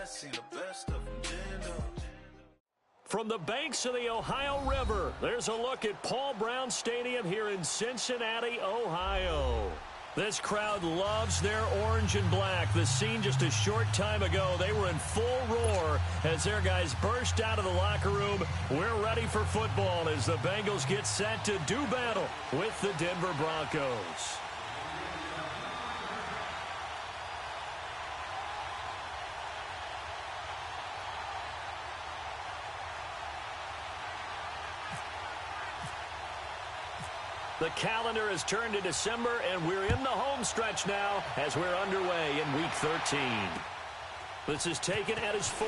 seen the best of them gin up. From the banks of the Ohio River, there's a look at Paul Brown Stadium here in Cincinnati, Ohio. This crowd loves their orange and black. The scene just a short time ago, they were in full roar as their guys burst out of the locker room. We're ready for football as the Bengals get set to do battle with the Denver Broncos. The calendar has turned to December, and we're in the home stretch now as we're underway in Week 13. This is taken at his 4.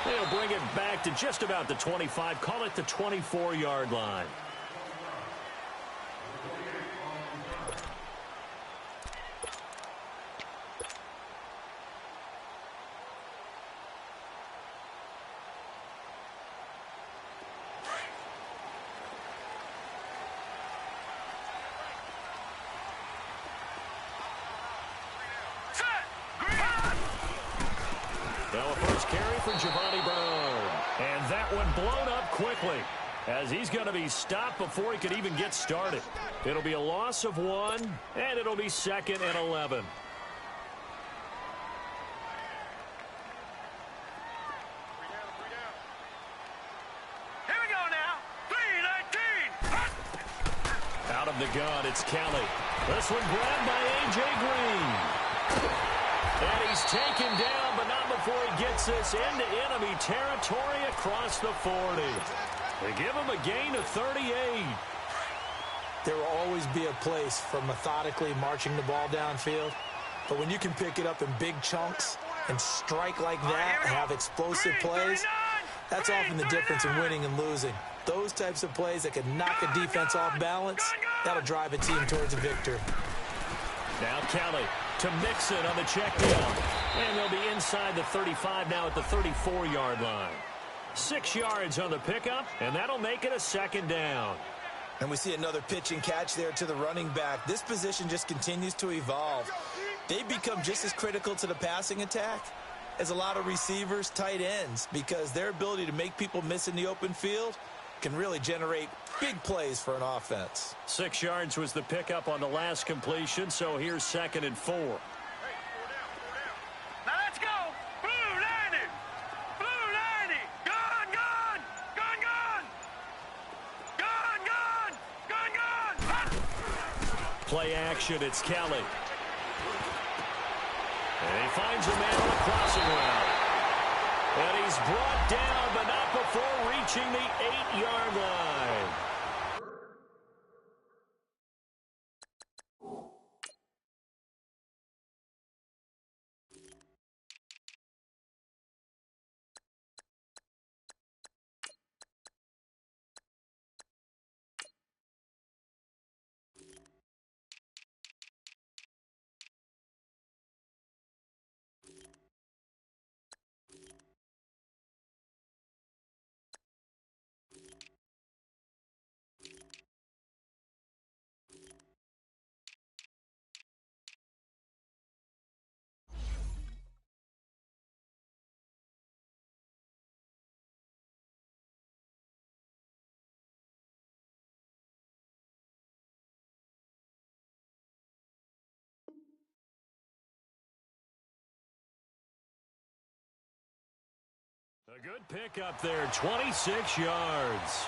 They'll bring it back to just about the 25, call it the 24-yard line. Now a first carry for Giovanni Brown. And that one blown up quickly as he's going to be stopped before he could even get started. It'll be a loss of 1, and it'll be 2nd and 11. Here we go now. 3-19. Out of the gun, it's Kelly. This one grabbed by A.J. Green. And he's taken down, but not before he gets this into enemy territory across the 40. They give him a gain of 38. There will always be a place for methodically marching the ball downfield. But when you can pick it up in big chunks and strike like that and have explosive plays, that's often the difference in winning and losing. Those types of plays that can knock a defense off balance, that'll drive a team towards a victory. Now Kelly to Mixon on the check down. And they'll be inside the 35 now at the 34-yard line. 6 yards on the pickup, and that'll make it a 2nd down. And we see another pitch and catch there to the running back. This position just continues to evolve. They become just as critical to the passing attack as a lot of receivers, tight ends, because their ability to make people miss in the open field can really generate big plays for an offense. 6 yards was the pickup on the last completion, so here's 2nd and 4. Now let's go. Blue 90. Blue 90. Gone, gone. Gone, gone. Gone, gone. Gone, gone. Play action, it's Kelly. And he finds a man on a crossing route. And he's brought down, but not before reaching the 8-yard line. A good pickup there, 26 yards.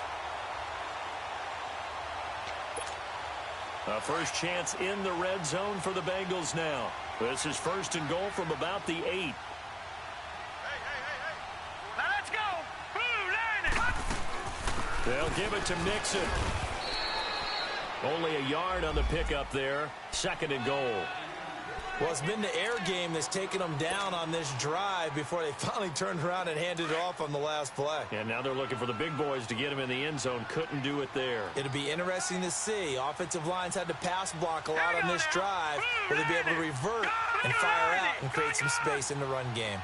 A first chance in the red zone for the Bengals now. This is 1st and goal from about the 8. Hey. Now let's go. Blue 90. They'll give it to Mixon. Only a yard on the pickup there. 2nd and goal. Well, it's been the air game that's taken them down on this drive before they finally turned around and handed it off on the last play. And now they're looking for the big boys to get him in the end zone. Couldn't do it there. It'll be interesting to see. Offensive lines had to pass block a lot on this drive. Will they be able to revert and fire out and create some space in the run game?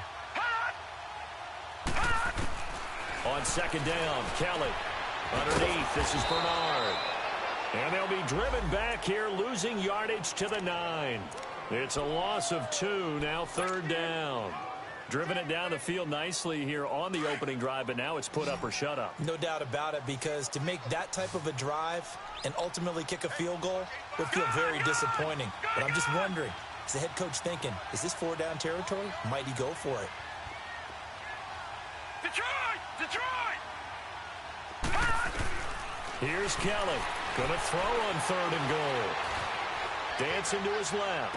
On 2nd down, Kelly. Underneath, this is Bernard. And they'll be driven back here, losing yardage to the 9. It's a loss of 2, now 3rd down. Driven it down the field nicely here on the opening drive, but now it's put up or shut up. No doubt about it, because to make that type of a drive and ultimately kick a field goal would feel very disappointing. But I'm just wondering, is the head coach thinking, is this 4-down territory? Might he go for it? Detroit! Detroit! Here's Kelly. Going to throw on 3rd and goal. Dancing to his left.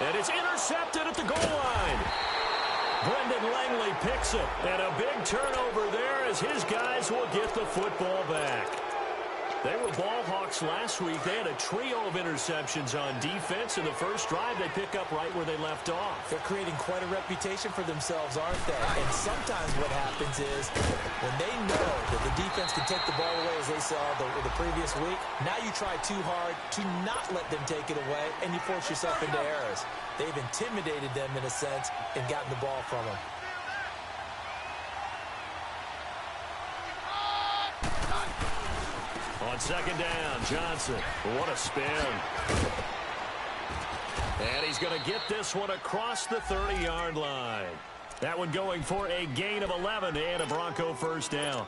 And it's intercepted at the goal line. Brendan Langley picks it. And a big turnover there as his guys will get the football back. They were ball hawks last week. They had a trio of interceptions on defense. In the first drive, they pick up right where they left off. They're creating quite a reputation for themselves, aren't they? And sometimes what happens is when they know that the defense can take the ball away, as they saw the previous week, now you try too hard to not let them take it away, and you force yourself into errors. They've intimidated them in a sense and gotten the ball from them. On 2nd down, Johnson. What a spin. And he's going to get this one across the 30-yard line. That one going for a gain of 11 and a Bronco 1st down.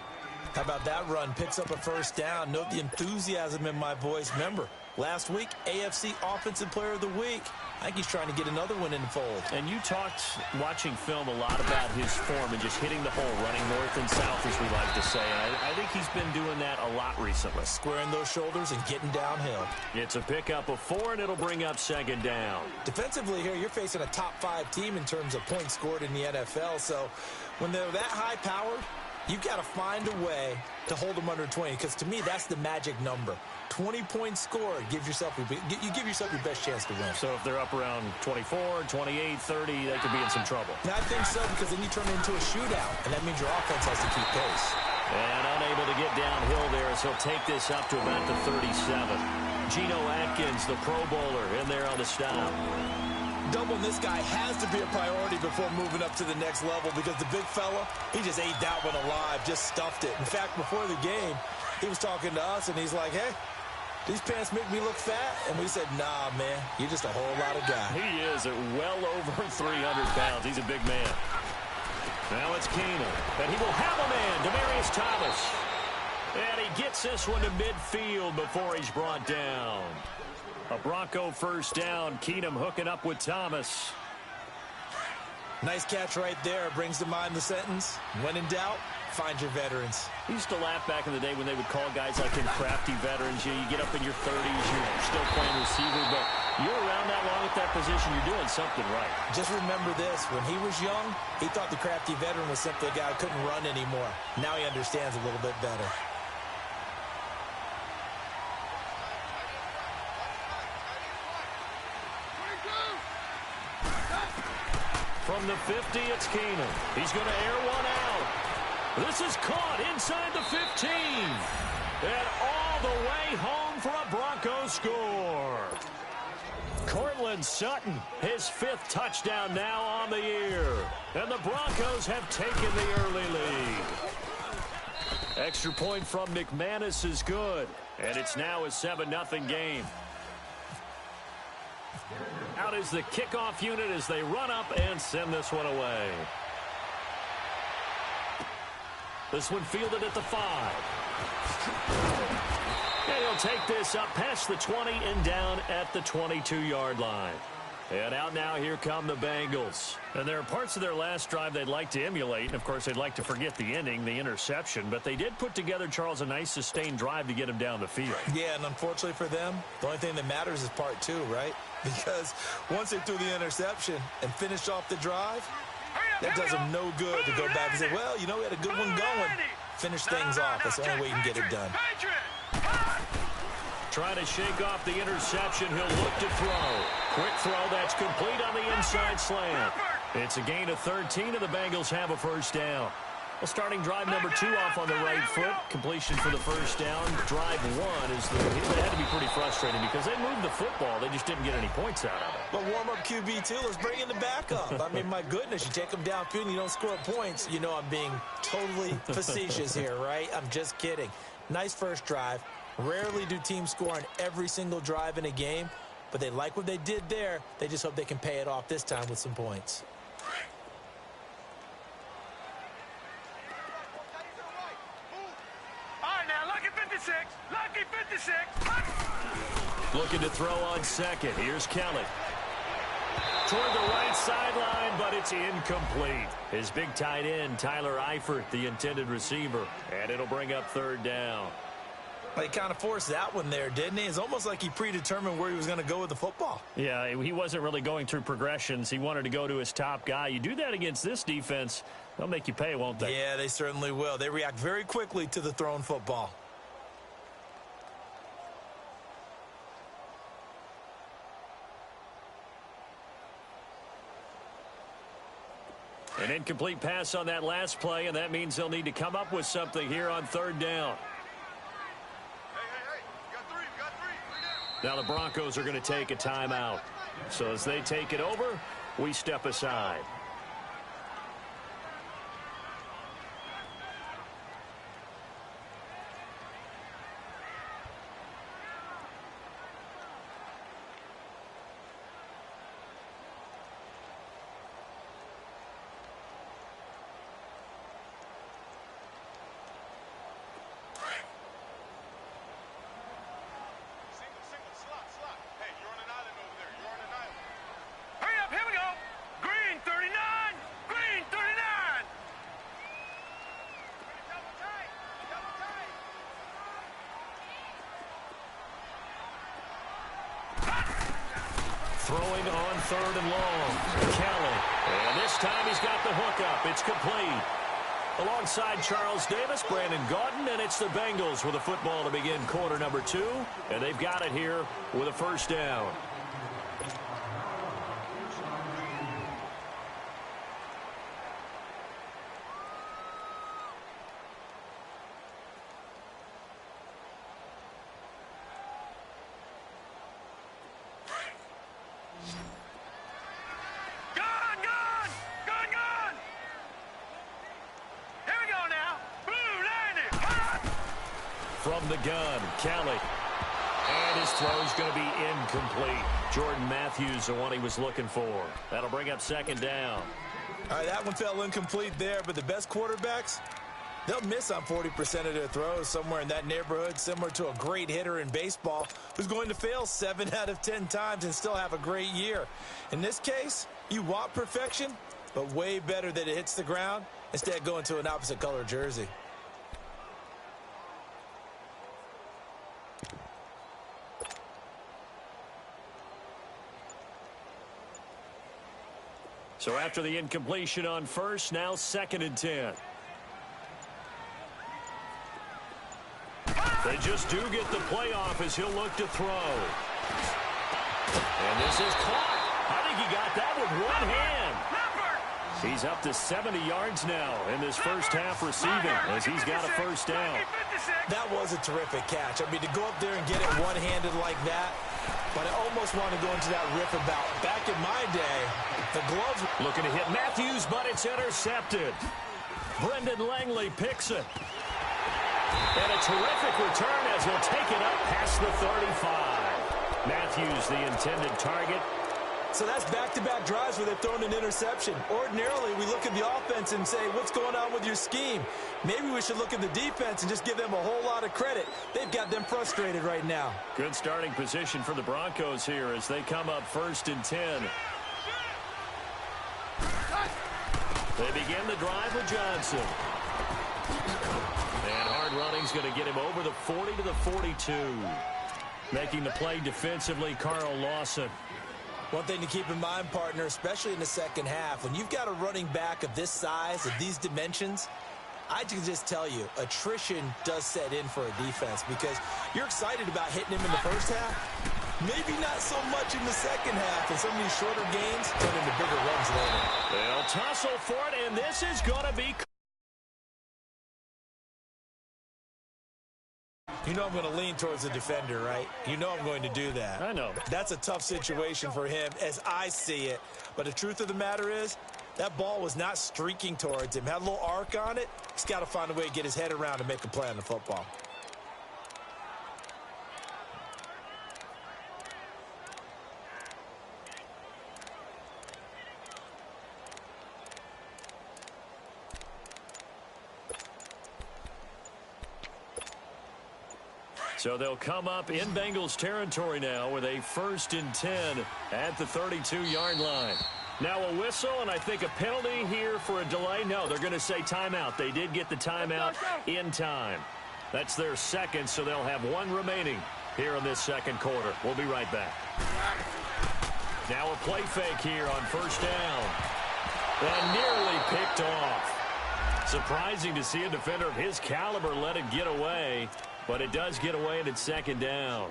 How about that run? Picks up a 1st down. Note the enthusiasm in my voice. Remember, last week, AFC Offensive Player of the Week. I think he's trying to get another one in the fold. And you talked, watching film, a lot about his form and just hitting the hole, running north and south, as we like to say. And I think he's been doing that a lot recently. Squaring those shoulders and getting downhill. It's a pickup of 4, and it'll bring up 2nd down. Defensively here, you're facing a top 5 team in terms of points scored in the NFL. So when they're that high-powered, you've got to find a way to hold them under 20, because to me, that's the magic number. 20 points scored, you give yourself your best chance to win. So if they're up around 24, 28, 30, they could be in some trouble. And I think so, because then you turn it into a shootout, and that means your offense has to keep pace. And unable to get downhill there as he'll take this up to about the 37. Geno Atkins, the Pro Bowler, in there on the stop. Doubling this guy has to be a priority before moving up to the next level, because the big fella, he just ate that one alive, just stuffed it. In fact, before the game, he was talking to us, and he's like, hey, these pants make me look fat? And we said, nah, man, you're just a whole lot of guy. He is at well over 300 pounds. He's a big man. Now it's Keenum, and he will have a man, Demaryius Thomas. And he gets this one to midfield before he's brought down. A Bronco 1st down. Keenum hooking up with Thomas. Nice catch right there. Brings to mind the sentence, when in doubt, find your veterans. I used to laugh back in the day when they would call guys like him crafty veterans. You get up in your 30s, you're still playing receiver, but you're around that long at that position, you're doing something right. Just remember this. When he was young, he thought the crafty veteran was simply a guy who couldn't run anymore. Now he understands a little bit better. From the 50, it's Keenum. He's going to air one out. This is caught inside the 15. And all the way home for a Bronco score. Cortland Sutton, his 5th touchdown now on the year. And the Broncos have taken the early lead. Extra point from McManus is good. And it's now a 7-0 game. Out is the kickoff unit as they run up and send this one away. This one fielded at the 5. And he'll take this up past the 20 and down at the 22-yard line. And out now, here come the Bengals. And there are parts of their last drive they'd like to emulate. And, of course, they'd like to forget the ending, the interception. But they did put together, Charles, a nice sustained drive to get him down the field. Yeah, and unfortunately for them, the only thing that matters is part 2, right? Because once they threw the interception and finished off the drive, that does them no good to go back and say, well, you know, we had a good one going. Finish things off. That's the only way you can get it done. Trying to shake off the interception. He'll look to throw. Quick throw. That's complete on the inside slant. It's a gain of 13, and the Bengals have a 1st down. Well, starting drive number 2 off on the right foot. Completion for the 1st down. Drive 1 is they had to be pretty frustrating because they moved the football. They just didn't get any points out of it. But warm-up QB, too. Let's bring in the backup. I mean, my goodness, you take them downfield and you don't score points. You know I'm being totally facetious here, right? I'm just kidding. Nice first drive. Rarely do teams score on every single drive in a game, but they like what they did there. They just hope they can pay it off this time with some points. All right, now, lucky 56. Lucky 56. Looking to throw on second. Here's Kelly. Toward the right sideline, but it's incomplete. His big tight end, Tyler Eifert, the intended receiver. And it'll bring up third down. He kind of forced that one there, didn't he? It's almost like he predetermined where he was going to go with the football. Yeah, he wasn't really going through progressions. He wanted to go to his top guy. You do that against this defense, they'll make you pay, won't they? Yeah, they certainly will. They react very quickly to the thrown football. An incomplete pass on that last play, and that means they'll need to come up with something here on third down. Hey, you got three down. Now the Broncos are going to take a timeout. So as they take it over, we step aside. Slot. Hey, you're on an island over there. You're on an island. Hurry up, here we go. Green 39. Green 39. Double tight. Throwing on third and long. Kelly. And this time he's got the hookup. It's complete. Alongside Charles Davis, Brandon Gaudin, and it's the Bengals with a football to begin quarter number 2. And they've got it here with a first down. Gone. Here we go now. Blue landed. From the gun, Kelly. And his throw's going to be incomplete. Jordan Matthews, the one he was looking for. That'll bring up second down. All right, that one fell incomplete there, but the best quarterbacks, they'll miss on 40% of their throws, somewhere in that neighborhood, similar to a great hitter in baseball who's going to fail 7 out of 10 times and still have a great year. In this case, you want perfection, but way better that it hits the ground instead of going to an opposite color jersey. So after the incompletion on first, now second and 10. They just do get the play off as he'll look to throw. And this is caught. I think he got that with one hand. He's up to 70 yards now in this first half receiving as he's got a first down. That was a terrific catch. I mean, to go up there and get it one-handed like that, but I almost want to go into that riff about back in my day, the gloves. Looking to hit Matthews, but it's intercepted. Brendan Langley picks it. And a terrific return as he'll take it up past the 35. Matthews, the intended target. So that's back-to-back drives where they've thrown an interception. Ordinarily, we look at the offense and say, what's going on with your scheme? Maybe we should look at the defense and just give them a whole lot of credit. They've got them frustrated right now. Good starting position for the Broncos here as they come up first and 10. They begin the drive with Johnson. And hard running's going to get him over the 40 to the 42. Making the play defensively, Carl Lawson. One thing to keep in mind, partner, especially in the second half, when you've got a running back of this size, of these dimensions, I can just tell you, attrition does set in for a defense because you're excited about hitting him in the first half. Maybe not so much in the second half, and some of these shorter games turn into bigger runs later. They'll tussle for it, and this is going to be... You know I'm going to lean towards the defender, right? You know I'm going to do that. I know. That's a tough situation for him as I see it. But the truth of the matter is, that ball was not streaking towards him. Had a little arc on it. He's got to find a way to get his head around and make a play on the football. So they'll come up in Bengals territory now with a 1st and 10 at the 32-yard line. Now a whistle, and I think a penalty here for a delay. No, they're going to say timeout. They did get the timeout in time. That's their second, so they'll have one remaining here in this second quarter. We'll be right back. Now a play fake here on 1st down. And nearly picked off. Surprising to see a defender of his caliber let it get away, but it does get away and it's 2nd down.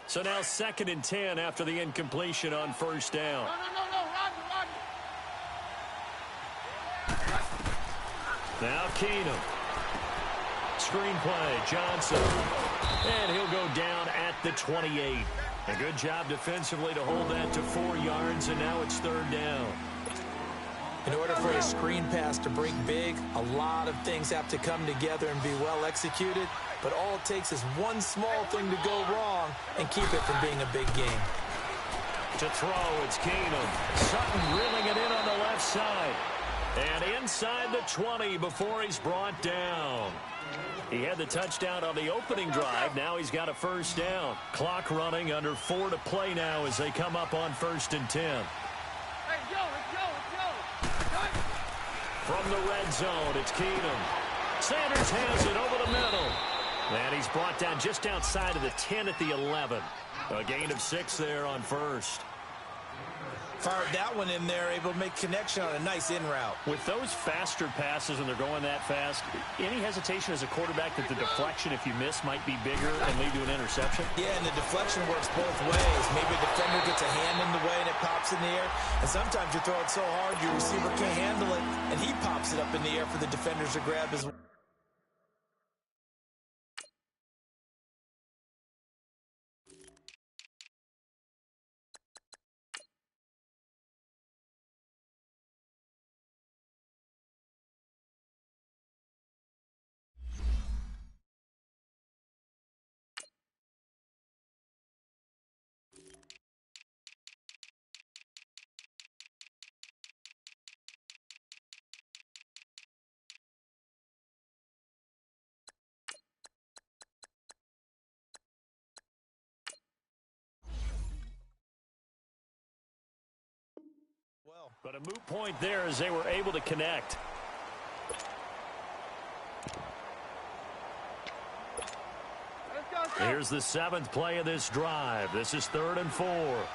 So now 2nd and 10 after the incompletion on 1st down. Now Keenum. Screen play, Johnson. And he'll go down at the 28. A good job defensively to hold that to 4 yards, and now it's 3rd down. In order for a screen pass to break big, a lot of things have to come together and be well executed. But all it takes is one small thing to go wrong and keep it from being a big game. To throw, it's Keenum. Sutton reeling it in on the left side. And inside the 20 before he's brought down. He had the touchdown on the opening drive. Now he's got a 1st down. Clock running, under 4 to play now as they come up on 1st and 10. Hey, let's go. From the red zone, it's Keenum. Sanders has it over the middle. And he's brought down just outside of the 10 at the 11. A gain of 6 there on 1st. Fired that one in there, able to make connection on a nice in route. With those faster passes and they're going that fast, any hesitation as a quarterback that the deflection, if you miss, might be bigger and lead to an interception? Yeah, and the deflection works both ways. Maybe a defender gets a hand in the way and it pops in the air. And sometimes you throw it so hard your receiver can't handle it, and he pops it up in the air for the defenders to grab as well. But a moot point there as they were able to connect. Here's the 7th play of this drive. This is 3rd and 4. 22.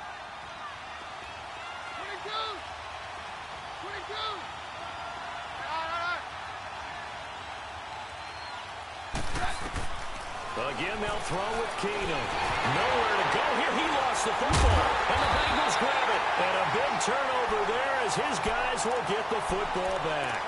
Again, they'll throw with Keenum. Nowhere to go here. He lost the football, and the Bengals grab it. And a big turnover there as his guys will get the football back.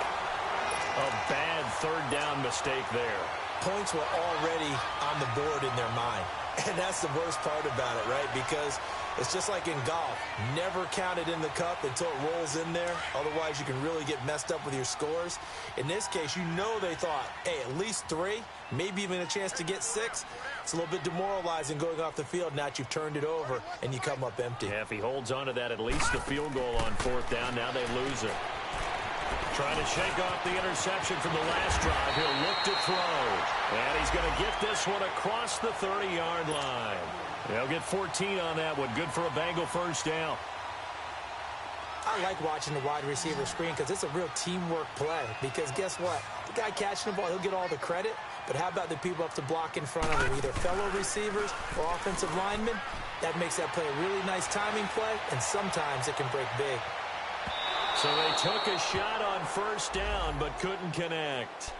A bad 3rd down mistake there. Points were already on the board in their mind. And that's the worst part about it, right? Because it's just like in golf. Never count it in the cup until it rolls in there. Otherwise, you can really get messed up with your scores. In this case, you know they thought, hey, at least 3, maybe even a chance to get 6. It's a little bit demoralizing going off the field now that you've turned it over and you come up empty. Yeah, if he holds on to that, at least the field goal on 4th down. Now they lose it. Trying to shake off the interception from the last drive. He'll look to throw. And he's going to get this one across the 30-yard line. They'll get 14 on that one. Good for a Bengal 1st down. I like watching the wide receiver screen because it's a real teamwork play. Because guess what? The guy catching the ball, he'll get all the credit. But how about the people up to block in front of him, either fellow receivers or offensive linemen? That makes that play a really nice timing play, and sometimes it can break big. So they took a shot on 1st down, but couldn't connect.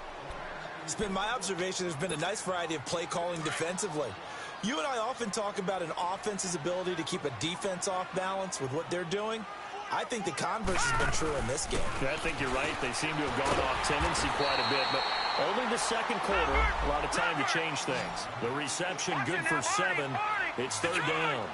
It's been my observation there's been a nice variety of play calling defensively. You and I often talk about an offense's ability to keep a defense off balance with what they're doing. I think the converse has been true in this game. I think you're right. They seem to have gone off tendency quite a bit, but Only the second quarter, a lot of time to change things. The reception good for 7. It's third down.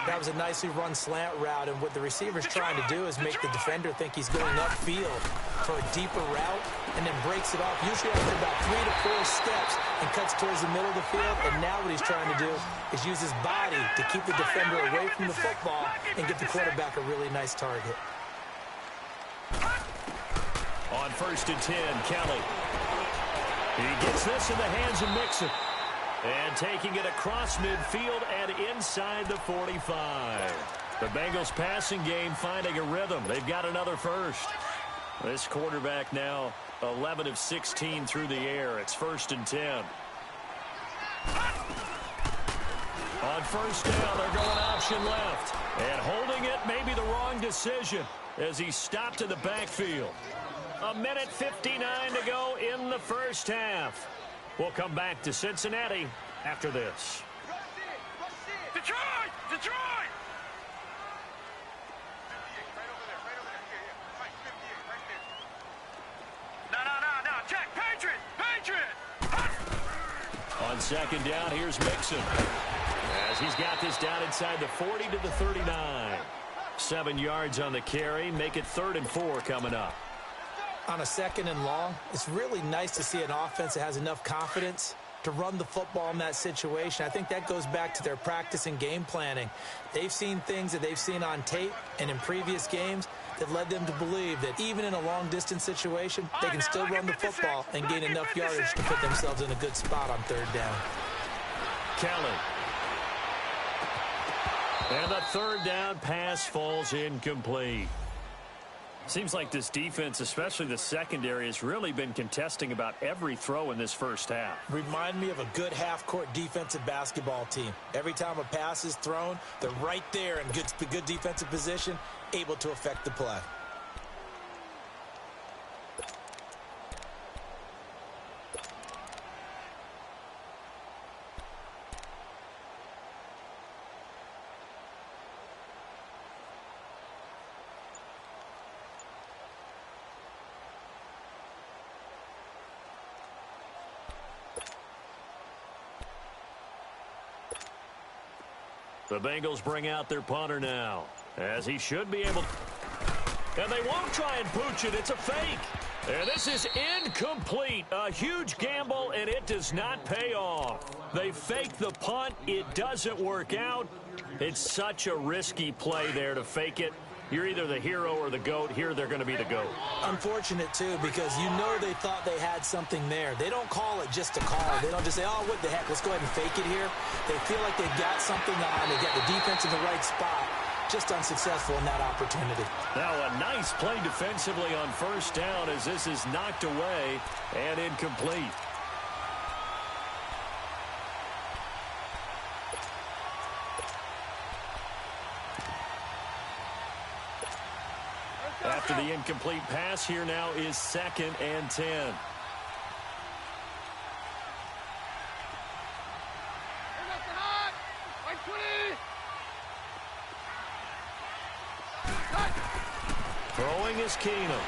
That was a nicely run slant route, and what the receiver's trying to do is make the defender think he's going upfield for a deeper route and then breaks it off, usually after about 3 to 4 steps, and cuts towards the middle of the field. And now what he's trying to do is use his body to keep the defender away from the football and get the quarterback a really nice target. On 1st and 10, Kelly. He gets this in the hands of Mixon. And taking it across midfield and inside the 45. The Bengals passing game finding a rhythm. They've got another first. This quarterback now 11 of 16 through the air. It's 1st and 10. On 1st down, they're going option left. And holding it may be the wrong decision as he stopped in the backfield. 1:59 to go in the first half. We'll come back to Cincinnati after this. Detroit! Detroit! No. Check. Patriot! On 2nd down, here's Mixon. As he's got this down inside the 40 to the 39. 7 yards on the carry. Make it 3rd and 4 coming up. On a 2nd and long, it's really nice to see an offense that has enough confidence to run the football in that situation. I think that goes back to their practice and game planning. They've seen things that they've seen on tape and in previous games that led them to believe that even in a long-distance situation, they can still run the football and gain enough yardage to put themselves in a good spot on 3rd down. Kelly. And the 3rd down pass falls incomplete. Seems like this defense, especially the secondary, has really been contesting about every throw in this first half. Remind me of a good half-court defensive basketball team. Every time a pass is thrown, they're right there in good defensive position, able to affect the play. The Bengals bring out their punter now, as he should be able. And they won't try and pooch it. It's a fake. And this is incomplete. A huge gamble, and it does not pay off. They fake the punt. It doesn't work out. It's such a risky play there to fake it. You're either the hero or the GOAT. Here they're going to be the GOAT. Unfortunate, too, because you know they thought they had something there. They don't call it just to call it. They don't just say, oh, what the heck, let's go ahead and fake it here. They feel like they've got something on. They get the defense in the right spot. Just unsuccessful in that opportunity. Now a nice play defensively on 1st down as this is knocked away and incomplete. After the incomplete pass, here now is 2nd and 10. Throwing is Keenum.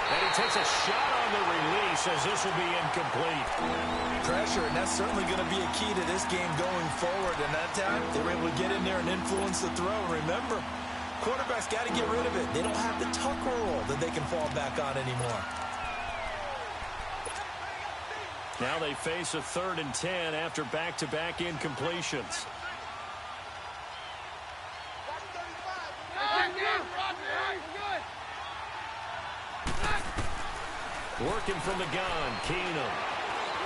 And he takes a shot on the release as this will be incomplete. Pressure, and that's certainly going to be a key to this game going forward. And that time, they were able to get in there and influence the throw. Remember, quarterbacks got to get rid of it. They don't have the tucker roll that they can fall back on anymore. Now they face a 3rd and 10 after back-to-back incompletions. Working from the gun, Keenum.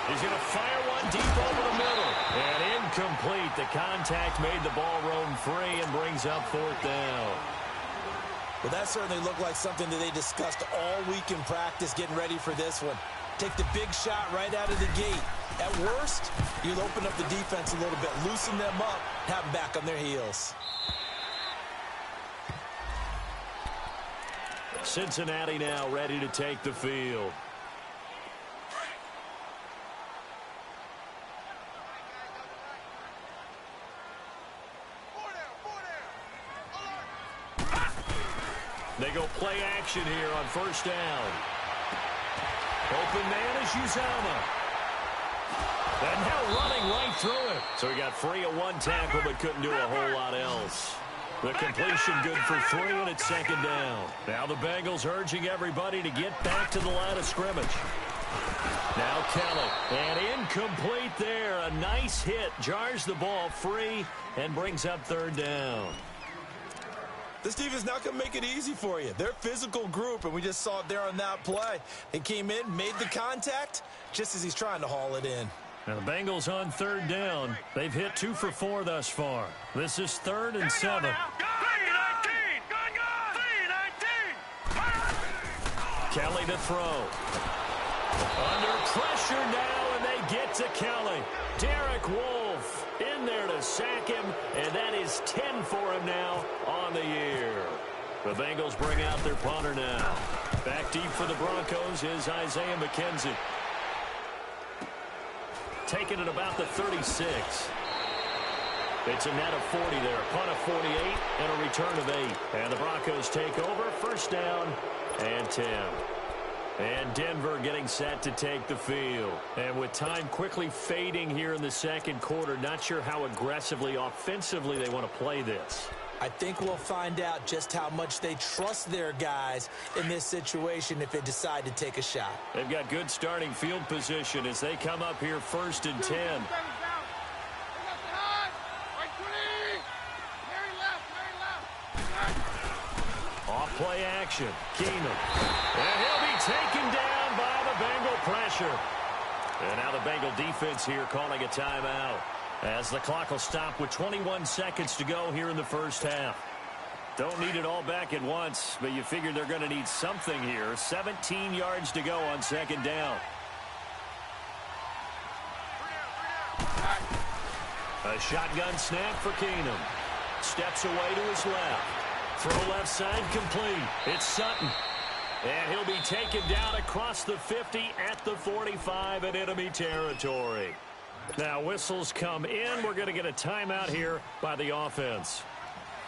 He's going to fire one deep over the middle. And incomplete. The contact made the ball roam free and brings up 4th down. Well, that certainly looked like something that they discussed all week in practice getting ready for this one. Take the big shot right out of the gate. At worst, you'll open up the defense a little bit, loosen them up, have them back on their heels. Cincinnati now ready to take the field. They go play action here on 1st down. Open man is Uzama. And now running right through it. So he got free of one tackle but couldn't do a whole lot else. The completion good for 3, and it's second down. Now the Bengals urging everybody to get back to the line of scrimmage. Now Kelly, and incomplete there. A nice hit, jars the ball free, and brings up third down. This defense not going to make it easy for you. They're a physical group, and we just saw it there on that play. He came in, made the contact, just as he's trying to haul it in. Now the Bengals on third down. They've hit 2 for 4 thus far. This is 3rd and 7. Kelly to throw. Under pressure now, and they get to Kelly. Derek Wolfe in there to sack him, and that is 10 for him now on the year. The Bengals bring out their punter now. Back deep for the Broncos is Isaiah McKenzie. Taking it about the 36. It's a net of 40 there. Punt of 48 and a return of 8. And the Broncos take over. First down and 10. And Denver getting set to take the field. And with time quickly fading here in the second quarter, not sure how aggressively, offensively they want to play this. I think we'll find out just how much they trust their guys in this situation if they decide to take a shot. They've got good starting field position as they come up here 1st and 10. Off play action. Keenum. And he'll be taken down by the Bengal pressure. And now the Bengal defense here calling a timeout, as the clock will stop with 21 seconds to go here in the first half. Don't need it all back at once, but you figure they're going to need something here. 17 yards to go on second down. A shotgun snap for Keenum. Steps away to his left. Throw left side complete. It's Sutton. And he'll be taken down across the 50 at the 45 in enemy territory. Now whistles come in. We're going to get a timeout here by the offense,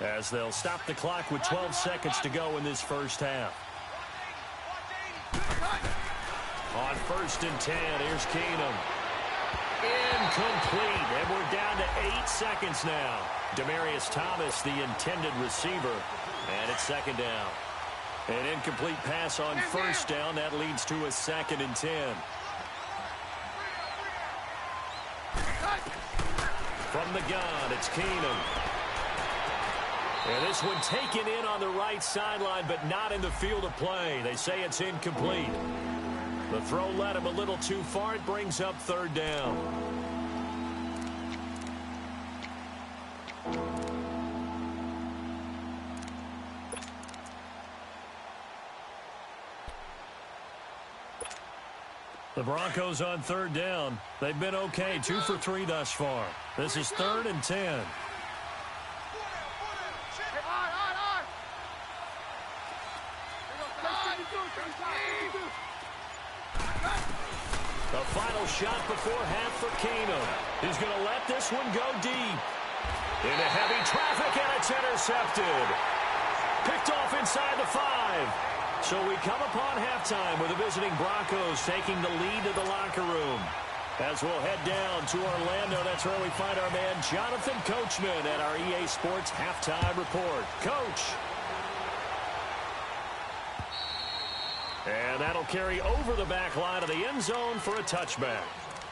as they'll stop the clock with 12 seconds to go in this first half. On 1st and 10, here's Keenum. Incomplete, and we're down to 8 seconds now. Demaryius Thomas, the intended receiver, and it's second down. An incomplete pass on first down. That leads to a 2nd and 10. From the gun, it's Keenum. And this one taken in on the right sideline, but not in the field of play. They say it's incomplete. The throw led him a little too far. It brings up third down. The Broncos on third down. They've been okay, 2 for 3 thus far. This is 3rd and 10. The final shot before half for Keenum. He's going to let this one go deep. Into heavy traffic, and it's intercepted. Picked off inside the 5. So we come upon halftime with the visiting Broncos taking the lead to the locker room. As we'll head down to Orlando, that's where we find our man Jonathan Coachman at our EA Sports Halftime Report. Coach. And that'll carry over the back line of the end zone for a touchback.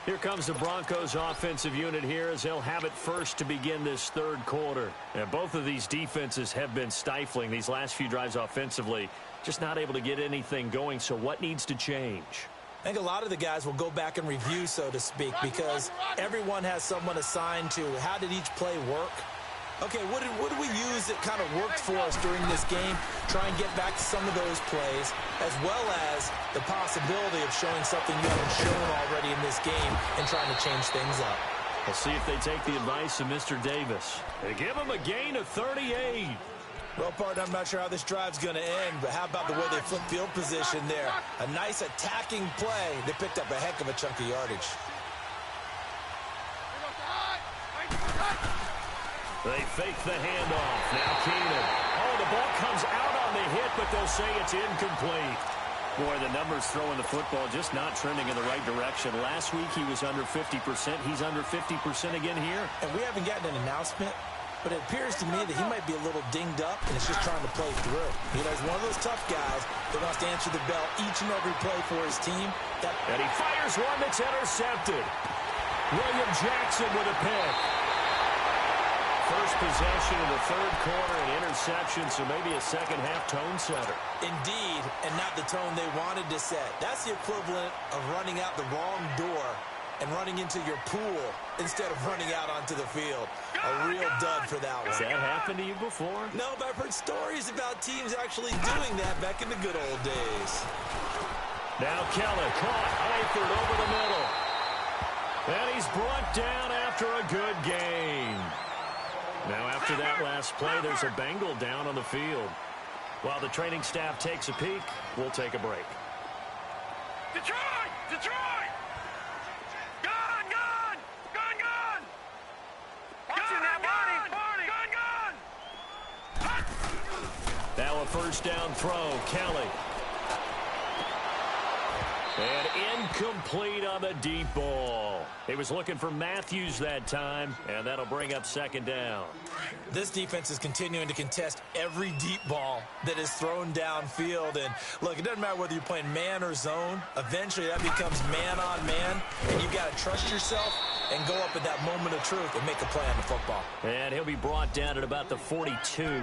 Here comes the Broncos offensive unit here as they'll have it first to begin this third quarter. And both of these defenses have been stifling these last few drives offensively. Just not able to get anything going, so what needs to change? I think a lot of the guys will go back and review, so to speak, because everyone has someone assigned to how did each play work. Okay, what did we use that kind of worked for us during this game? Try and get back to some of those plays, as well as the possibility of showing something you haven't shown already in this game and trying to change things up. We'll see if they take the advice of Mr. Davis. They give him a gain of 38. Well, partner, I'm not sure how this drive's going to end, but how about the way they flip field position there? A nice attacking play. They picked up a heck of a chunk of yardage. They fake the handoff. Now Keenum. Oh, the ball comes out on the hit, but they'll say it's incomplete. Boy, the numbers throwing the football just not trending in the right direction. Last week he was under 50%. He's under 50% again here. And we haven't gotten an announcement, but it appears to me that he might be a little dinged up and is just trying to play through. You know, he's one of those tough guys that wants to answer the bell each and every play for his team. And he fires one that's intercepted. William Jackson with a pick. First possession of the third quarter, an interception, so maybe a second-half tone setter. Indeed, and not the tone they wanted to set. That's the equivalent of running out the wrong door and running into your pool instead of running out onto the field. A real dud for that one. Has that happened to you before? No, but I've heard stories about teams actually doing that back in the good old days. Now Kelly caught Eifert over the middle. And he's brought down after a good gain. Now after that last play, there's a Bengal down on the field. While the training staff takes a peek, we'll take a break. Detroit! Detroit! Gun! Gun! Gun! Gun! Watching that Barney! Gun! Gun! Now a first down throw, Kelly. And incomplete on the deep ball. He was looking for Matthews that time, and that'll bring up second down. This defense is continuing to contest every deep ball that is thrown downfield. And, look, it doesn't matter whether you're playing man or zone. Eventually, that becomes man-on-man, and you've got to trust yourself and go up at that moment of truth and make a play on the football. And he'll be brought down at about the 42.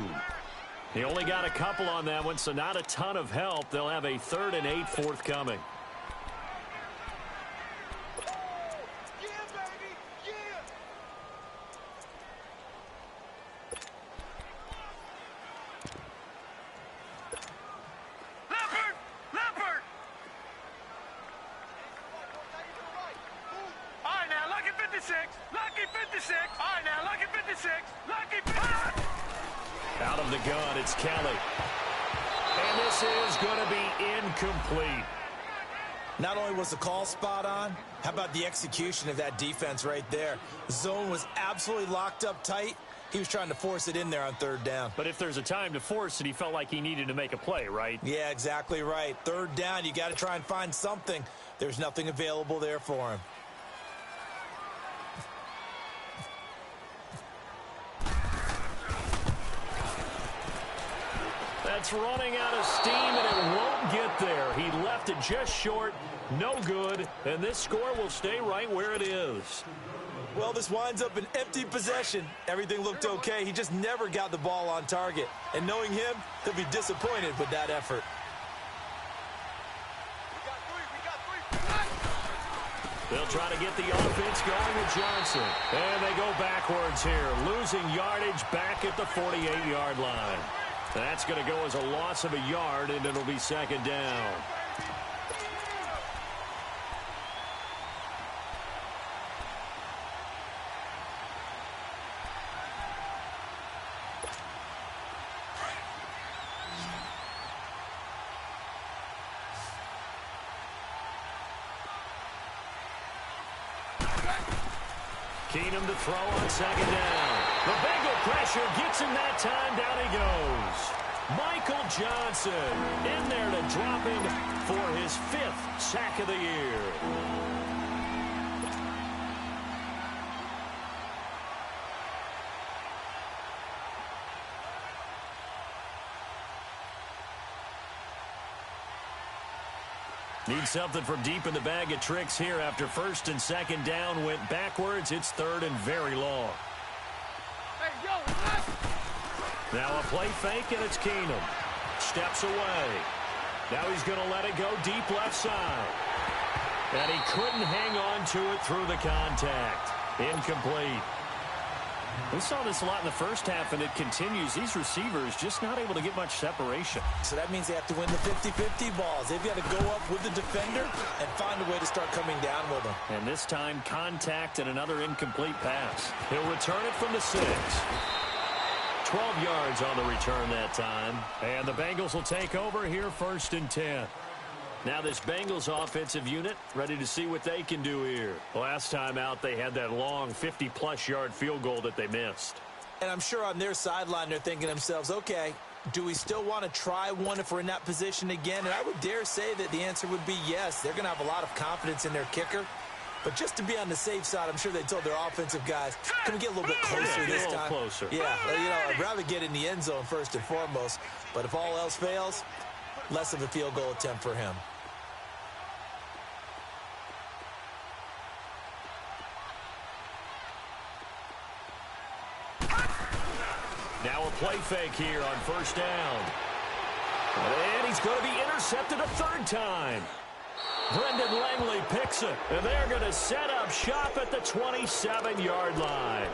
He only got a couple on that one, so not a ton of help. They'll have a 3rd and 8 forthcoming. Lucky 56. All right, now, lucky 56. Lucky 56. Out of the gun, it's Kelly. And this is going to be incomplete. Not only was the call spot on, how about the execution of that defense right there? The zone was absolutely locked up tight. He was trying to force it in there on 3rd down. But if there's a time to force it, he felt like he needed to make a play, right? Yeah, exactly right. 3rd down, you got to try and find something. There's nothing available there for him. That's running out of steam, and it won't get there. He left it just short, no good, and this score will stay right where it is. Well, this winds up an empty possession. Everything looked okay. He just never got the ball on target. And knowing him, he'll be disappointed with that effort. They'll try to get the offense going with Johnson. And they go backwards here, losing yardage back at the 48-yard line. That's going to go as a loss of a yard, and it'll be 2nd down. Keenum to throw on 2nd down. The Bengal pressure gets him that time. Down he goes. Michael Johnson in there to drop him for his 5th sack of the year. Need something from deep in the bag of tricks here after 1st and 2nd down went backwards. It's 3rd and very long. Now a play fake, and it's Keenum. Steps away. Now he's going to let it go deep left side. And he couldn't hang on to it through the contact. Incomplete. We saw this a lot in the first half, and it continues. These receivers just not able to get much separation. So that means they have to win the 50-50 balls. They've got to go up with the defender and find a way to start coming down with them. And this time, contact and another incomplete pass. He'll return it from the 6. 12 yards on the return that time. And the Bengals will take over here 1st and 10. Now this Bengals offensive unit ready to see what they can do here. Last time out, they had that long 50-plus yard field goal that they missed. And I'm sure on their sideline they're thinking to themselves, okay, Do we still want to try one if we're in that position again? And I would dare say that the answer would be yes. They're going to have a lot of confidence in their kicker. But just to be on the safe side, I'm sure they told their offensive guys, can we get a little bit closer this time? A little closer. Yeah, I'd rather get in the end zone first and foremost. But if all else fails, less of a field goal attempt for him. Now a play fake here on first down. And he's going to be intercepted a third time. Brendan Langley picks it, and they're going to set up shop at the 27-yard line.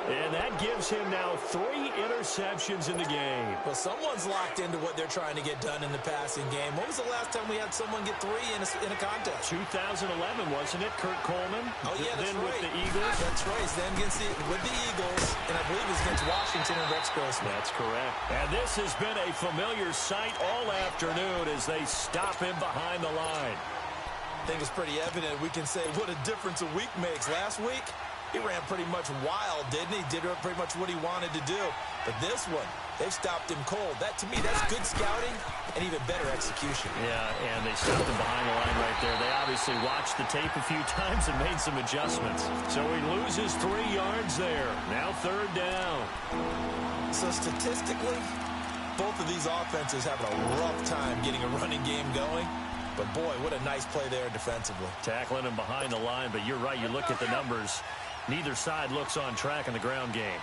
And that gives him now 3 interceptions in the game. Well, someone's locked into what they're trying to get done in the passing game. When was the last time we had someone get 3 in a contest? 2011, wasn't it? Kurt Coleman. Oh, yeah, that's then right. With the Eagles. That's right. Then with the Eagles, and I believe it was against Washington and Rex Grossman. That's correct. And this has been a familiar sight all afternoon as they stop him behind the line. I think it's pretty evident. We can say what a difference a week makes. Last week, he ran pretty much wild, didn't he? Did pretty much what he wanted to do. But this one, they've stopped him cold. That, to me, that's good scouting and even better execution. Yeah, and they stopped him behind the line right there. They obviously watched the tape a few times and made some adjustments. So he loses 3 yards there. Now third down. So statistically, both of these offenses having a rough time getting a running game going. But, boy, what a nice play there defensively. Tackling him behind the line, but you're right. You look at the numbers. Neither side looks on track in the ground game.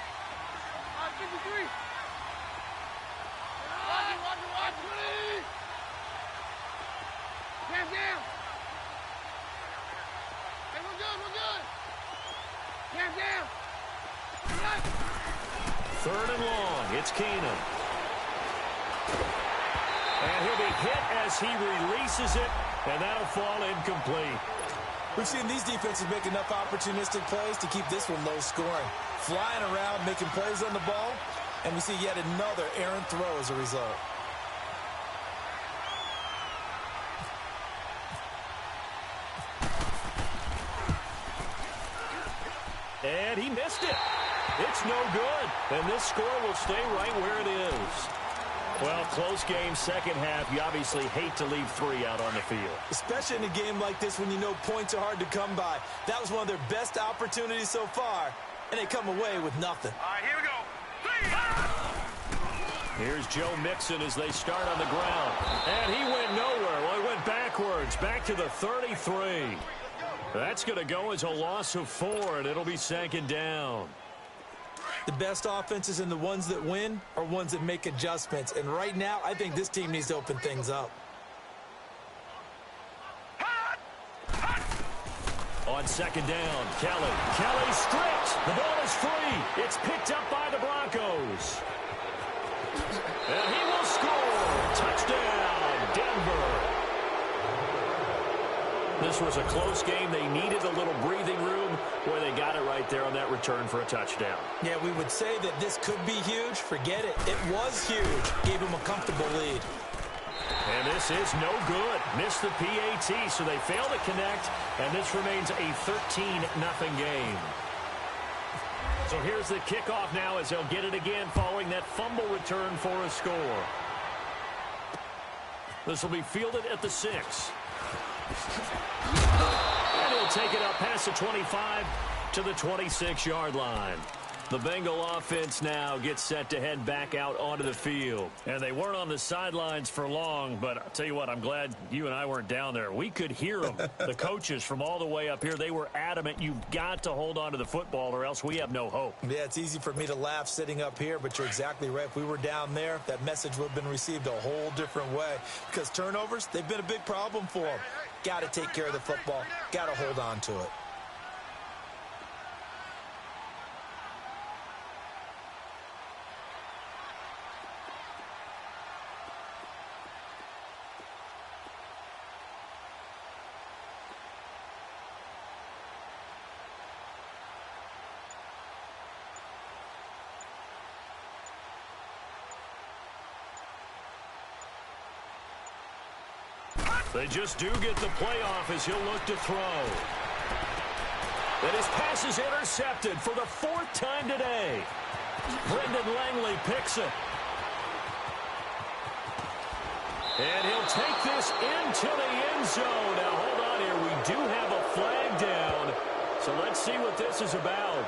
Third and long. It's Keenum. And he'll be hit as he releases it, and that'll fall incomplete. We've seen these defenses make enough opportunistic plays to keep this one low scoring. Flying around, making plays on the ball, and we see yet another errant throw as a result. And he missed it. It's no good. And this score will stay right where it is. Well, close game, second half. You obviously hate to leave 3 out on the field. Especially in a game like this when you know points are hard to come by. That was one of their best opportunities so far, and they come away with nothing. All right, here we go. Here's Joe Mixon as they start on the ground. And he went nowhere. Well, he went backwards, back to the 33. That's going to go as a loss of 4, and it'll be second down. The best offenses and the ones that win are ones that make adjustments. And right now, I think this team needs to open things up. On second down, Kelly stripped. The ball is free. It's picked up by the Broncos. And he will score. Touchdown, Denver. This was a close game. They needed a little breathing room. Boy, they got it right there on that return for a touchdown. Yeah, we would say that this could be huge. Forget it. It was huge. Gave him a comfortable lead. And this is no good. Missed the PAT, so they fail to connect, and this remains a 13-0 game. So here's the kickoff now as they'll get it again following that fumble return for a score. This will be fielded at the 6. And he'll take it up past the 25 to the 26-yard line. The Bengal offense now gets set to head back out onto the field. And they weren't on the sidelines for long, but I'll tell you what, I'm glad you and I weren't down there. We could hear them, the coaches from all the way up here. They were adamant, you've got to hold on to the football or else we have no hope. Yeah, it's easy for me to laugh sitting up here, but you're exactly right. If we were down there, that message would have been received a whole different way. Because turnovers, they've been a big problem for them. Got to take care of the football. Got to hold on to it. They just do get the playoff as he'll look to throw. And his pass is intercepted for the 4th time today. Brendan Langley picks it. And he'll take this into the end zone. Now, hold on here. We do have a flag down. So let's see what this is about.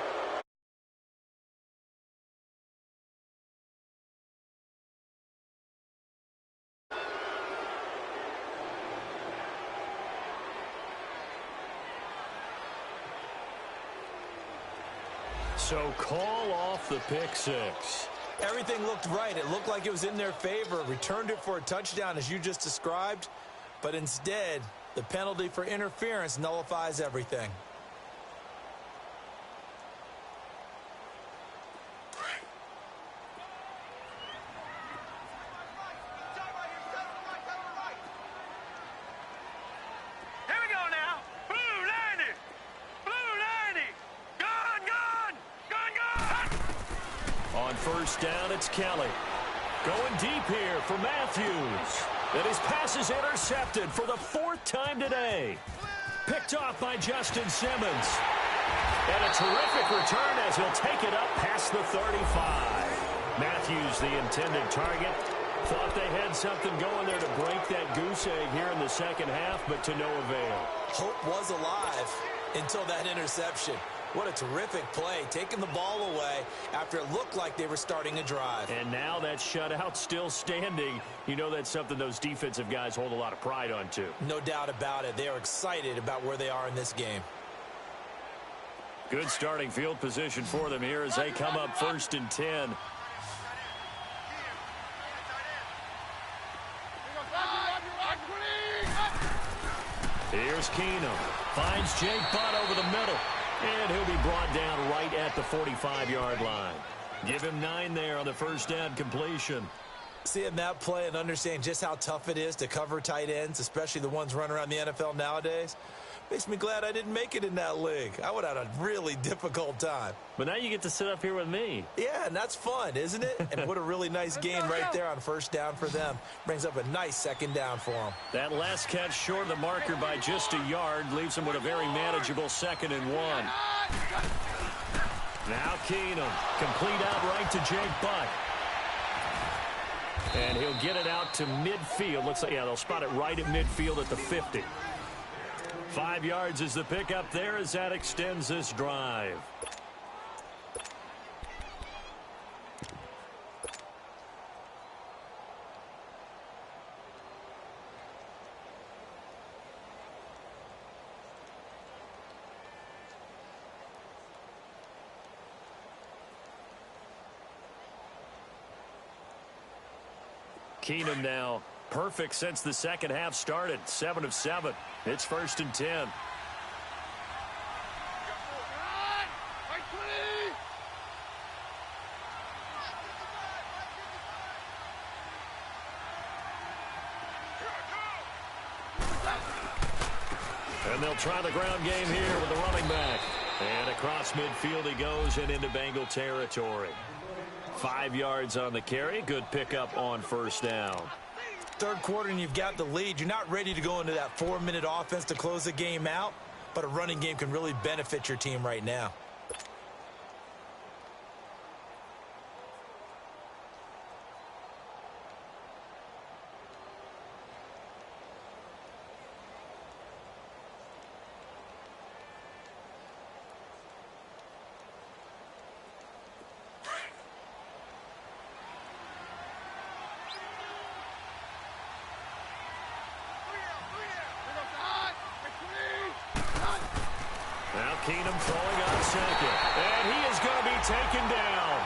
So call off the pick six. Everything looked right. It looked like it was in their favor. Returned it for a touchdown, as you just described. But instead, the penalty for interference nullifies everything. Here we go now. Blue 90. Blue 90. Gun. On first down, it's Kelly. Going deep here for Matthews. And his pass is intercepted for the fourth time today. Picked off by Justin Simmons. And a terrific return as he'll take it up past the 35. Matthews, the intended target. Thought they had something going there to break that goose egg here in the second half, but to no avail. Hope was alive until that interception. What a terrific play, taking the ball away after it looked like they were starting a drive. And now that shutout still standing. You know that's something those defensive guys hold a lot of pride on, too. No doubt about it. They are excited about where they are in this game. Good starting field position for them here as they come up first and 10. Here's Keenum. Finds Jake Butt over the middle. And he'll be brought down right at the 45-yard line. Give him 9 there on the first down completion. Seeing that play and understanding just how tough it is to cover tight ends, especially the ones running around the NFL nowadays, makes me glad I didn't make it in that league. I would have had a really difficult time. But now you get to sit up here with me. Yeah, and that's fun, isn't it? And what a really nice game right there on first down for them. Brings up a nice second down for them. That last catch short of the marker by just a yard leaves them with a very manageable 2nd and 1. Now Keenum, complete out right to Jake Butt. And he'll get it out to midfield. Looks like, yeah, they'll spot it right at midfield at the 50. 5 yards is the pickup there as that extends this drive. Keenum now perfect since the second half started. 7 of 7. It's 1st and 10. And they'll try the ground game here with the running back. And across midfield he goes and into Bengal territory. 5 yards on the carry. Good pickup on first down. Third quarter and you've got the lead. You're not ready to go into that 4-minute offense to close the game out, but a running game can really benefit your team right now. Keenum throwing on second. And he is going to be taken down.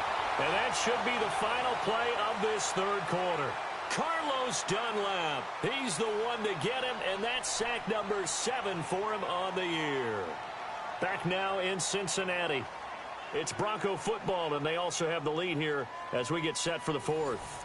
And that should be the final play of this third quarter. Carlos Dunlap. He's the one to get him, and that's sack number 7 for him on the year. Back now in Cincinnati. It's Bronco football, and they also have the lead here as we get set for the fourth.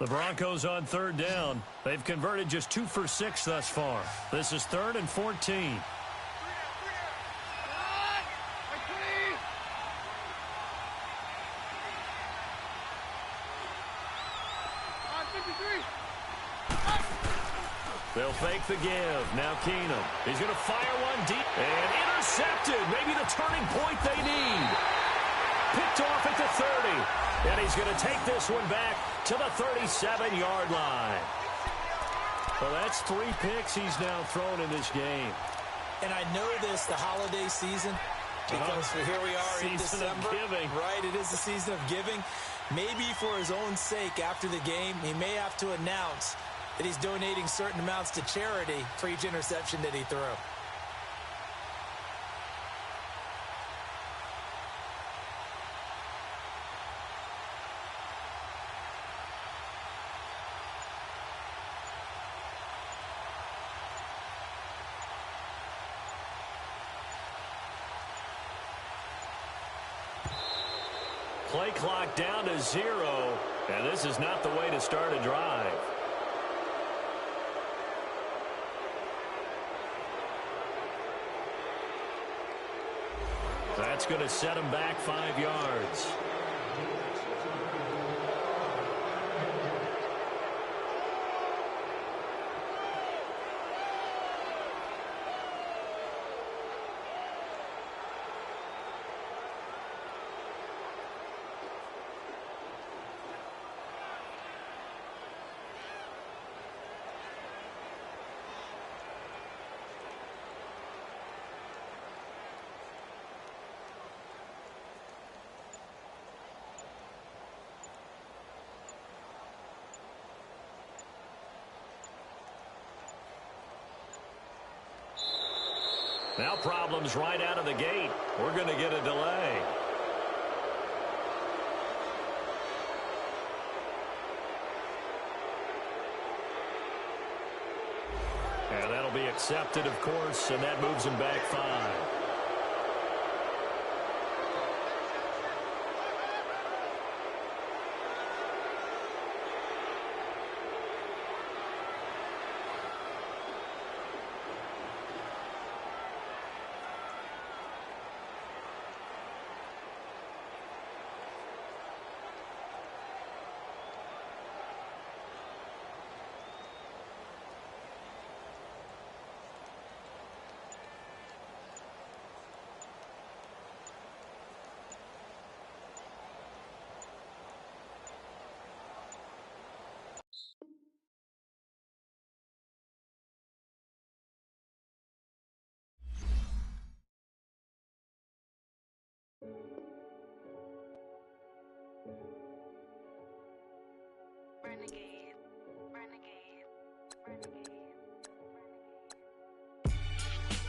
The Broncos on third down. They've converted just 2 for 6 thus far. This is 3rd and 14. They'll fake the give. Now Keenum. He's going to fire one deep. And intercepted. Maybe the turning point they need. Picked off at the 30. And he's going to take this one back to the 37-yard line. Well, that's 3 picks he's now thrown in this game. And I know this, the holiday season, because here we are in December. Giving. Right, it is the season of giving. Maybe for his own sake after the game, he may have to announce that he's donating certain amounts to charity for each interception that he threw. Play clock down to 0, and this is not the way to start a drive. That's going to set him back 5 yards. Now problems right out of the gate. We're going to get a delay. And that'll be accepted, of course, and that moves him back 5.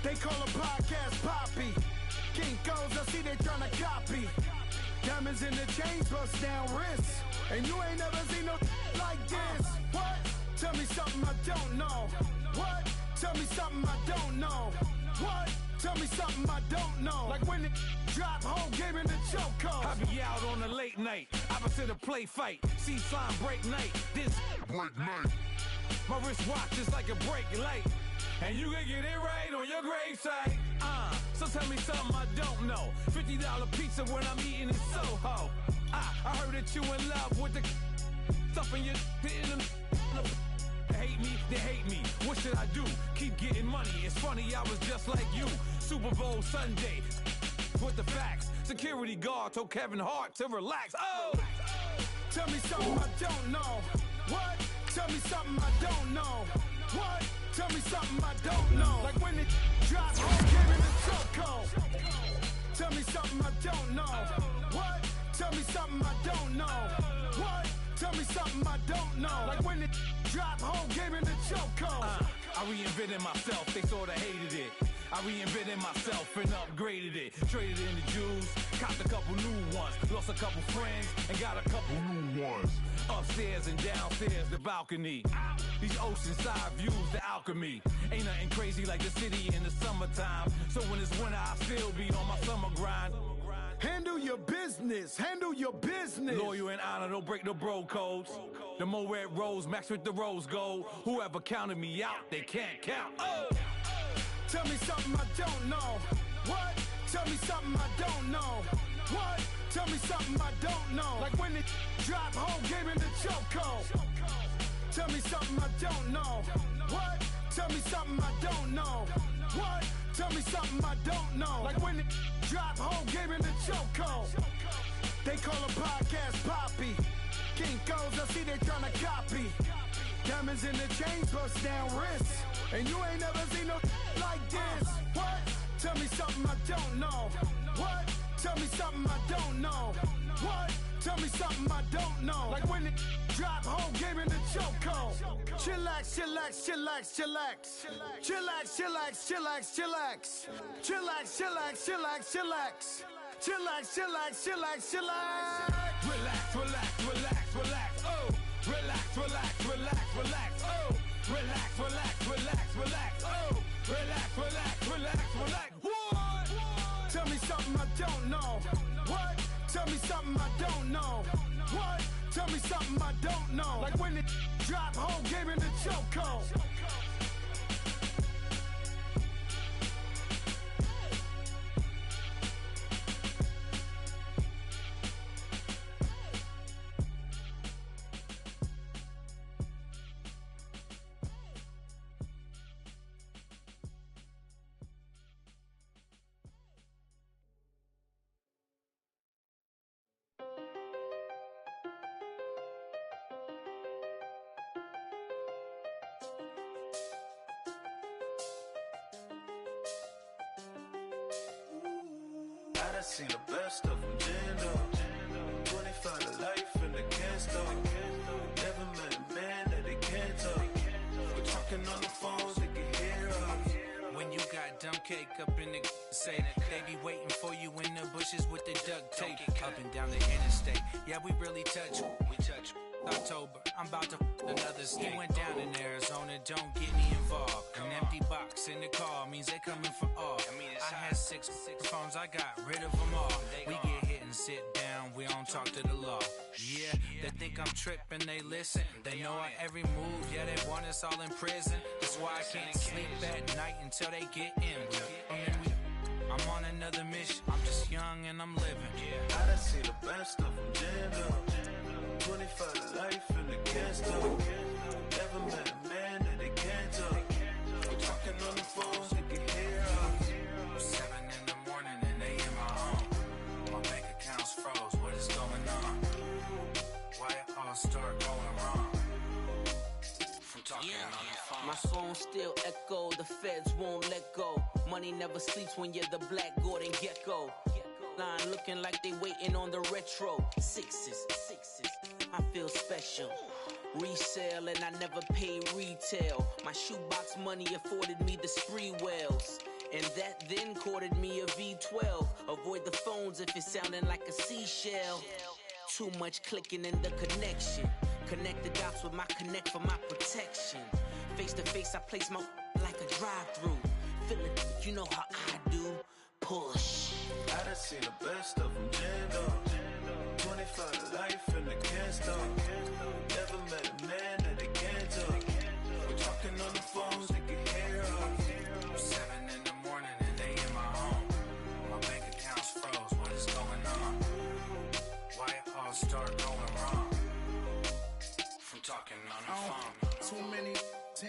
They call a podcast Poppy. Kinkos, I see they tryna copy. Diamonds in the chains, bust down wrists. And you ain't never seen no like this. What? Tell me something I don't know. What? Tell me something I don't know. What? Tell me something I don't know. Like when it drop, whole game in the chokehold. I be out on a late night, opposite a play fight. See slime break night, this break night. My wristwatch is like a break light. And you can get it right on your gravesite. So tell me something I don't know. $50 pizza when I'm eating in Soho. I heard that you in love with the stuff in your in the hate me, they hate me. What should I do? Keep getting money. It's funny, I was just like you. Super Bowl Sunday with the facts. Security guard told Kevin Hart to relax. Oh! Tell me something I don't know. What? Tell me something I don't know. What? Tell me something I don't know. Like when it drops, whole game in the chokehold. Tell me something I don't know. What? Tell me something I don't know. What? Tell me something I don't know. Like when it drop, whole game in the chokehold. I reinvented myself, they sorta hated it. I reinvented myself and upgraded it. Traded in the Jews, copped a couple new ones. Lost a couple friends and got a couple new ones. Upstairs and downstairs, the balcony. These oceanside views, the alchemy. Ain't nothing crazy like the city in the summertime. So when it's winter, I still be on my summer grind. Handle your business. Handle your business. Loyal and honor, don't break the bro codes. The more red rose, max with the rose gold. Whoever counted me out, they can't count. Oh! Tell me something I don't know. What? Tell me something I don't know. What? Tell me something I don't know. Like when it drop, whole game in the chokehold. Tell me something I don't know. What? Tell me something I don't know. What? Tell me something I don't know. Like when it drop, whole game in the chokehold. They call a podcast Poppy. Kinkos, I see they tryna copy. Diamonds in the chains, bust down wrists. And you ain't never seen no like this. What? Tell me something I don't know. What? Tell me something I don't know. What? Tell me something I don't know. Like when it drop, whole game in the chokehold. Chillax, chillax, chillax, chillax. Chillax, chillax, chillax, chillax. Chillax, chillax, chillax, chillax. Chillax, chillax, chillax, chillax. Relax, relax, relax, relax, oh. Relax, relax, relax, relax, oh. Relax, relax, relax, relax, oh. Relax, relax, relax, relax. What? Tell me something I don't know. What? Tell me something I don't know. What? Tell me something I don't know. Like when it drop, whole game in the chokehold. I done seen the best of them, Jando. 25 to life in the can't stop. Never met a man that they can't talk. We're talking on the phones, they can hear us. When you got dumb cake up in the say that they be waiting for you in the bushes with the duct tape up and down the interstate. Yeah, we really touch. We touch. October, I'm about to another state. He went down in Arizona, don't get me involved. An empty box in the car means they coming for all. I had six phones, I got rid of them all. We get hit and sit down, we don't talk to the law. Yeah, they think I'm tripping, they listen. They know our every move, yeah, they want us all in prison. That's why I can't sleep at night until they get in. I'm on another mission, I'm just young and I'm living. I done seen the best of them, Jando. 25 to life in the can't stop. Never met a man that they can't talk. We're talking on the phones, they can hear us. 7 in the morning and they in my home. My bank account's froze, what is going on? Why it all start going wrong? From talking on the phone. My phone still echo, the feds won't let go. Money never sleeps when you're the black Gordon Gecko. Line looking like they waiting on the retro. Sixes, I feel special. Resale and I never paid retail. My shoebox money afforded me the spree wells. And that then courted me a V12. Avoid the phones if it's sounding like a seashell. Too much clicking in the connection. Connect the dots with my connect for my protection. Face to face, I place my like a drive-through. Feel it, you know how I do. Push. I done seen the best of them, Jando. 25 to life in the can't stop. Never met a man that they can't talk. We're talking on the phones, they can hear us. 7 in the morning and they in my home. My bank account's froze, what is going on? Why it all start going wrong? From talking on the phone. Too many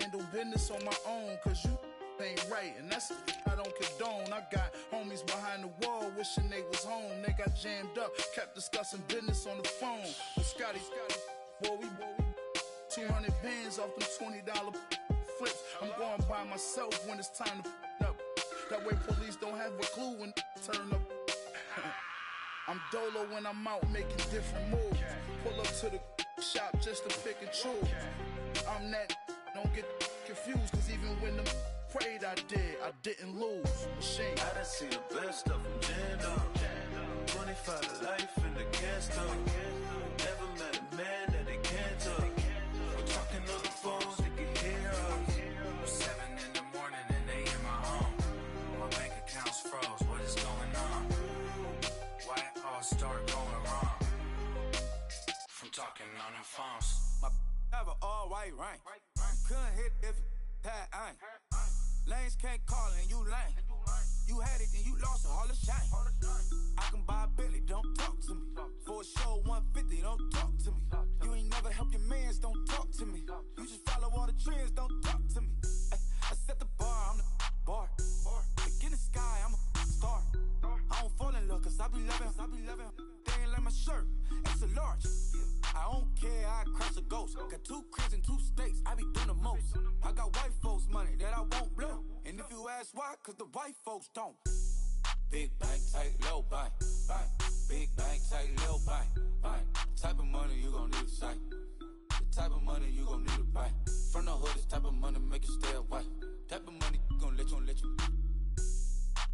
handle business on my own, cause you ain't right, and that's I don't condone. I got homies behind the wall wishing they was home. They got jammed up, kept discussing business on the phone. But Scotty, boy, we 200 bands off them $20 flips. I'm going by myself when it's time to up. That way police don't have a clue when turn up. I'm dolo when I'm out making different moves. Pull up to the shop just to pick and choose. I'm that, don't get confused, cause even when the prayed I didn't lose. Machine. I done seen the best of them, Jando. 25 to life in the can't stop. Never met a man that they can't talk. We're talking on the phones, they can hear us. 7 in the morning and they in my home. My bank account's froze, what is going on? Why it couldn't hit if it had ain't. Lanes can't call and you lame. You had it and you lost it, all the shame. I can buy a Bentley, don't talk to me. For a show 150, don't talk to me. You ain't never help your mans, don't talk to me. You just follow all the trends, don't talk to me. I set the bar, I'm the bar. Like in the sky, I'm a star. I don't fall in love, cause I be loving. They ain't like my shirt, extra large. I don't care, I crush a ghost. Got 2 cribs and 2 states, I be doing the most. I got white folks money that I won't blow. And if you ask why, cause the white folks don't. Big bank, tight, low bank, bank. Big bank, tight, low bank, bank. Type of money you gon' need a sight. The type of money you gon' need a buy. From the hood, this type of money make you stay away. Type of money gon' let you.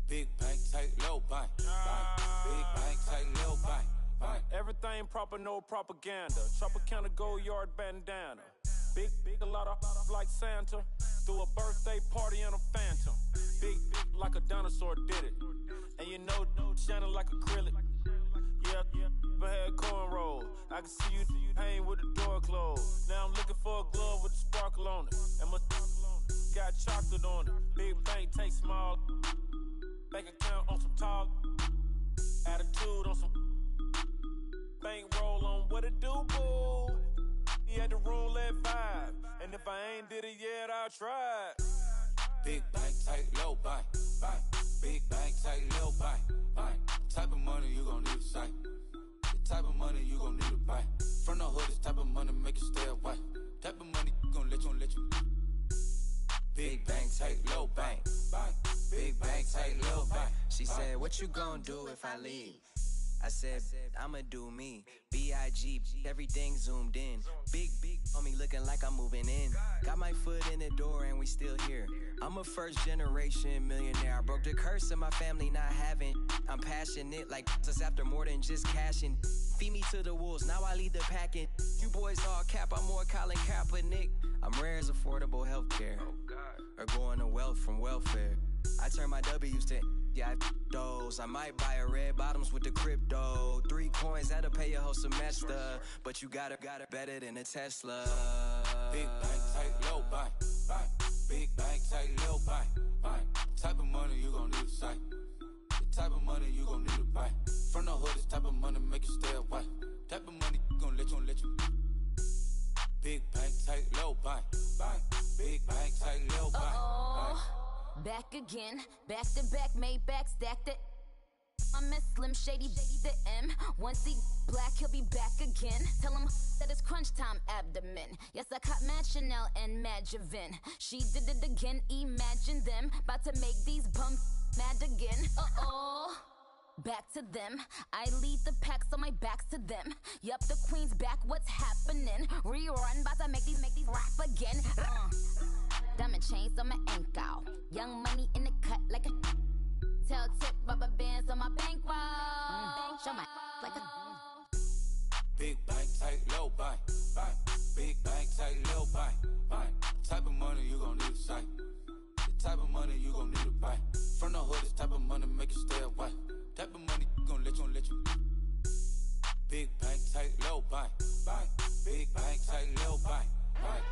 Big bank, tight, low bank, bank. Big bank, tight, low bank, bank. Everything proper, no propaganda. Tropicana gold yard bandana. Big, a lot of like Santa. Threw a birthday party in a phantom. Big like a dinosaur did it. And you know, shining like acrylic. Yeah, but had cornrows. I can see you hang with the door closed. Now I'm looking for a glove with a sparkle on it. And my got chocolate on it. Big bank, take small. Bank account on some talk. Attitude on some. Bank roll on what it do, boo. He had the roulette vibe. And if I ain't did it yet, I'll try. Big bank, tight, low bank, bank. Big bank, tight, low bank, bank. Type of money you gon' need a sight. The type of money you gon' need to buy. From the hood, this type of money make you stay away. Type of money gon' let you. Big bank, tight, low bank, bank. Big bank, tight, low bank. She said, what you gon' do if I leave? I said, I'ma do me. B.I.G. Everything zoomed in. Big on me looking like I'm moving in. Got my foot in the door and we still here. I'm a first generation millionaire. I broke the curse of my family not having. I'm passionate like us after more than just cashing. Feed me to the wolves, now I lead the packing. You boys all cap, I'm more Colin Kaepernick. I'm rare as affordable healthcare. Or going to wealth from welfare. I turn my W's to those. I might buy a red bottoms with the crypto. 3 coins, that'll pay your whole semester. But you gotta better than a Tesla. Big bank, tight, low bank, bank. Big bank, tight, low bank, bank. Type of money you gon' need a sight. The type of money you gon' need to buy. From the hood, this type of money make you stay away. Type of money gon' let you. Big bank, tight, low bank, bank. Big bank, tight, low bank, bank. Back again, back to back, made back, stacked it. I'm a Slim Shady, the M. Once he black, he'll be back again. Tell him that it's crunch time abdomen. Yes, I caught Mad Chanel and Mad Javin. She did it again, imagine them. About to make these bums mad again. Back to them. I lead the pack, so my back's to them. Yup, the queen's back, what's happening? Rerun, about to make these rap again. Diamond chains on my ankle. Young money in the cut like a tail tip, rubber bands on my bankroll. Show my like a big bank, tight, low bank, bank. Big bank, tight, low bank, bank. Type of money you gon' need a sight. The type of money you gon' need to buy. From the hood, this type of money make you stay away. Type of money gon' let you. Big bank, tight, low bank, bank. Big bank, tight, low bank, bank.